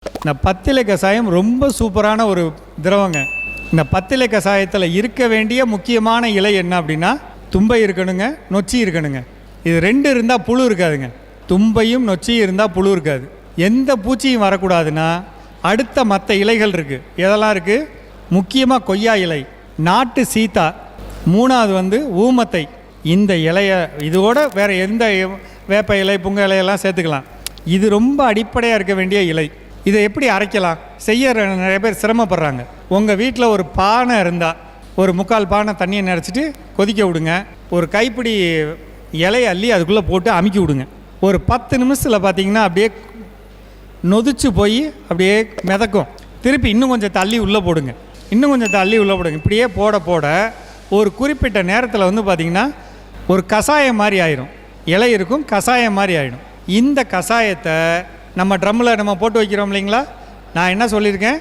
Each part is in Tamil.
இந்த பத்திலை கஷாயம் ரொம்ப சூப்பரான ஒரு திரவங்க. இந்த பத்திலை கஷாயத்தில் இருக்க வேண்டிய முக்கியமான இலை என்ன அப்படின்னா, தும்பை இருக்கணுங்க, நொச்சி இருக்கணுங்க. இது ரெண்டு இருந்தால் புழு இருக்காதுங்க. தும்பையும் நொச்சியும் இருந்தால் புழு இருக்காது. எந்த பூச்சியும் வரக்கூடாதுன்னா அடுத்த மற்ற இலைகள் இருக்குது. எதெல்லாம் இருக்குது? முக்கியமாக கொய்யா இலை, நாட்டு சீத்தா, மூணாவது ஊமத்தை. இந்த இலையை இதோட வேறு எந்த வேப்ப இலை, புங்க இலையெல்லாம் சேர்த்துக்கலாம். இது ரொம்ப அடிப்படையாக இருக்க வேண்டிய இலை. இதை எப்படி அரைக்கலாம்? செய்ய நிறைய பேர் சிரமப்படுறாங்க. உங்கள் வீட்டில் ஒரு பானை இருந்தால் ஒரு 3/4 பானை தண்ணியை நிறச்சிட்டு கொதிக்க விடுங்க. ஒரு கைப்பிடி இலையை அள்ளி அதுக்குள்ளே போட்டு அமுக்கி விடுங்க. ஒரு 10 நிமிஷத்தில் பார்த்தீங்கன்னா அப்படியே நொதிச்சு போய் அப்படியே மிதக்கும். திருப்பி இன்னும் கொஞ்சம் தள்ளி உள்ளே போடுங்க, இன்னும் கொஞ்சம் தள்ளி உள்ளே போடுங்க. இப்படியே போட போட ஒரு குறிப்பிட்ட நேரத்தில் பார்த்திங்கன்னா ஒரு கஷாயம் மாதிரி ஆயிரும். இலை இருக்கும், கஷாயம் மாதிரி ஆகிடும். இந்த கஷாயத்தை நம்ம ட்ரம்மில் நம்ம போட்டு வைக்கிறோம் இல்லைங்களா? நான் என்ன சொல்லியிருக்கேன்,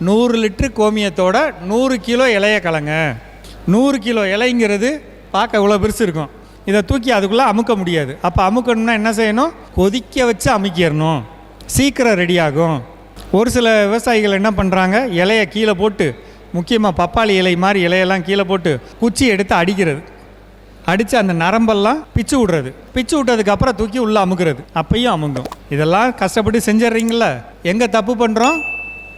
100 லிட்ரு கோமியத்தோட 100 கிலோ இலையை கலங்க. 100 கிலோ இலைங்கிறது பார்க்க இவ்வளோ பெருசு இருக்கும். இதை தூக்கி அதுக்குள்ளே அமுக்க முடியாது. அப்போ அமுக்கணும்னா என்ன செய்யணும்? கொதிக்க வச்சு அமுக்கிடணும். சீக்கிரம் ரெடி ஆகும். ஒரு சில விவசாயிகள் என்ன பண்ணுறாங்க, இலையை கீழே போட்டு, முக்கியமாக பப்பாளி இலை மாதிரி இலையெல்லாம் கீழே போட்டு குச்சி எடுத்து அடிக்கிறது. அடித்து அந்த நரம்பெல்லாம் பிச்சு விட்றது. பிச்சு விட்டதுக்கப்புறம் தூக்கி உள்ளே அமுக்கிறது. அப்பையும் அமுங்கும். இதெல்லாம் கஷ்டப்பட்டு செஞ்சிட்றீங்களா? எங்கே தப்பு பண்ணுறோம்?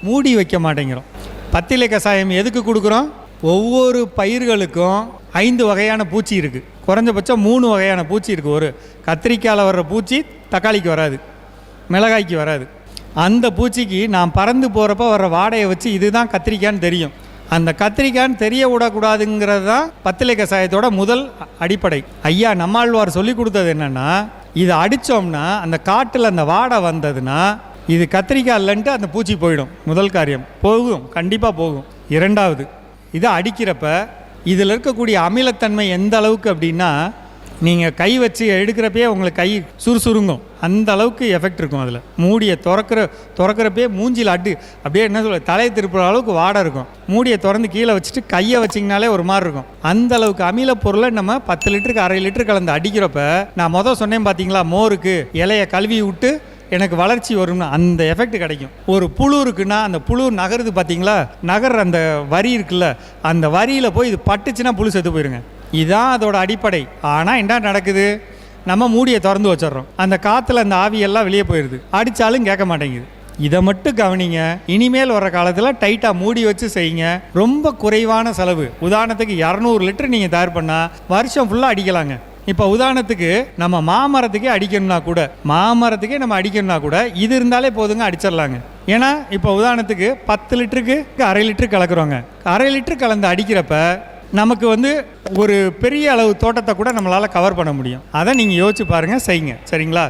மூடி வைக்க மாட்டேங்கிறோம். பத்திலை கஷாயம் எதுக்கு கொடுக்குறோம்? ஒவ்வொரு பயிர்களுக்கும் 5 வகையான பூச்சி இருக்குது. குறைஞ்சபட்சம் 3 வகையான பூச்சி இருக்குது. ஒரு கத்திரிக்காயில் வர்ற பூச்சி தக்காளிக்கு வராது, மிளகாய்க்கு வராது. அந்த பூச்சிக்கு நான் பறந்து போகிறப்ப வர்ற வாடையை வச்சு இதுதான் கத்திரிக்கான்னு தெரியும். அந்த கத்திரிக்கான்னு தெரிய விடக்கூடாதுங்கிறது தான் பத்திலை கஷாயத்தோட முதல் அடிப்படை. ஐயா நம்மாழ்வார் சொல்லி கொடுத்தது என்னென்னா, இதை அடித்தோம்னா அந்த காட்டில் அந்த வாடை வந்ததுன்னா இது கத்திரிக்காய் இல்லைன்ட்டு அந்த பூச்சி போயிடும். முதல் காரியம் போகும், கண்டிப்பாக போகும். இரண்டாவது, இதை அடிக்கிறப்ப இதில் இருக்கக்கூடிய அமிலத்தன்மை எந்த அளவுக்கு அப்படின்னா, நீங்கள் கை வச்சு எடுக்கிறப்பே உங்களுக்கு கை சுறுசுருங்கும். அந்த அளவுக்கு எஃபெக்ட் இருக்கும். அதில் மூடியை திறக்கிறப்பே மூஞ்சியில் அப்படியே என்ன சொல்ல, தலையை திருப்புற அளவுக்கு வாடை இருக்கும். மூடியை திறந்து கீழே வச்சுட்டு கையை வச்சிங்கனாலே ஒரு மாதிரி இருக்கும். அந்த அளவுக்கு அமில பொருளை நம்ம 10 லிட்டருக்கு 1/2 லிட்டர் கலந்து அடிக்கிறப்ப, நான் சொன்னேன் பார்த்தீங்களா, மோருக்கு இலையை கழுவி விட்டு எனக்கு வளர்ச்சி வரும்னு, அந்த எஃபெக்ட் கிடைக்கும். ஒரு புழு இருக்குன்னா அந்த புழு நகருது பார்த்தீங்களா, நகர் அந்த வரி இருக்குல்ல, அந்த வரியில் போய் இது பட்டுச்சுன்னா புழு செத்து போயிருங்க. இதுதான் அதோட அடிப்படை. ஆனால் என்ன நடக்குது, நம்ம மூடியை திறந்து வச்சிடறோம். அந்த காற்றுல அந்த ஆவியெல்லாம் வெளியே போயிடுது. அடித்தாலும் கேட்க மாட்டேங்குது. இதை மட்டும் கவனிங்க. இனிமேல் வர காலத்தில் டைட்டாக மூடி வச்சு செய்யுங்க. ரொம்ப குறைவான செலவு. உதாரணத்துக்கு 200 லிட்டர் நீங்கள் தயார் பண்ணால் வருஷம் ஃபுல்லாக அடிக்கலாங்க. இப்போ உதாரணத்துக்கு நம்ம மாமரத்துக்கே அடிக்கணும்னா கூட இது இருந்தாலே போதுங்க, அடிச்சிடலாங்க. ஏன்னா இப்போ உதாரணத்துக்கு 10 லிட்டருக்கு 1/2 லிட்டர் கலக்குறோங்க. 1/2 லிட்டர் கலந்து அடிக்கிறப்ப நமக்கு ஒரு பெரிய அளவு தோட்டத்தை கூட நம்மளால் கவர் பண்ண முடியும். அதை நீங்கள் யோசிச்சு பாருங்கள், செய்யுங்க. சரிங்களா?